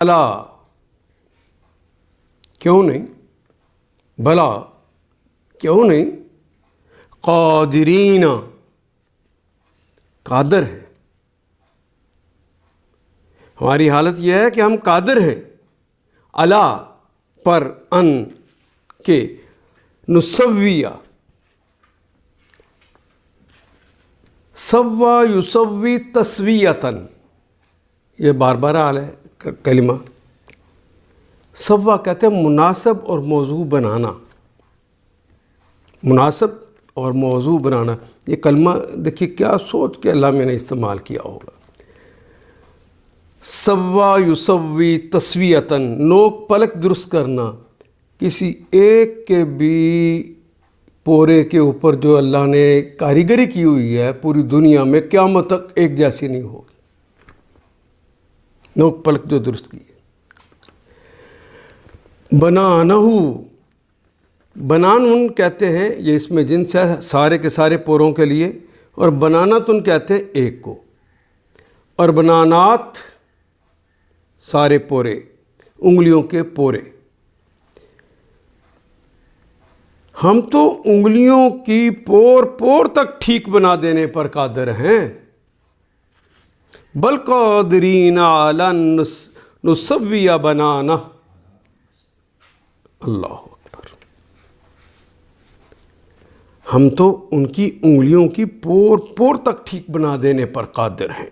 بلا کیوں نہیں، بلا کیوں نہیں، قادرین قادر ہے. ہماری حالت یہ ہے کہ ہم قادر ہیں الا پر ان کے نسویہ، سوا یسوی تسویتاً، یہ بار بار آ رہا ہے کلمہ. سوا کہتے ہیں مناسب اور موضوع بنانا، مناسب اور موضوع بنانا. یہ کلمہ دیکھیے کیا سوچ کے اللہ میں نے استعمال کیا ہوگا. سوا یسوی تسویتاً، نوک پلک درست کرنا. کسی ایک کے بھی پورے کے اوپر جو اللہ نے کاریگری کی ہوئی ہے پوری دنیا میں قیامت تک ایک جیسی نہیں ہوگی. نوک پلک جو درست کی ہے. بنانہ، بنانن کہتے ہیں، یہ اس میں جنس ہے سارے کے سارے پوروں کے لیے، اور بنانتن کہتے ہیں ایک کو، اور بنانات سارے پورے، انگلیوں کے پورے. ہم تو انگلیوں کی پور پور تک ٹھیک بنا دینے پر قادر ہیں. بل قادرین علی نسوی بنانہ. اللہ اکبر. ہم تو ان کی انگلیوں کی پور پور تک ٹھیک بنا دینے پر قادر ہیں.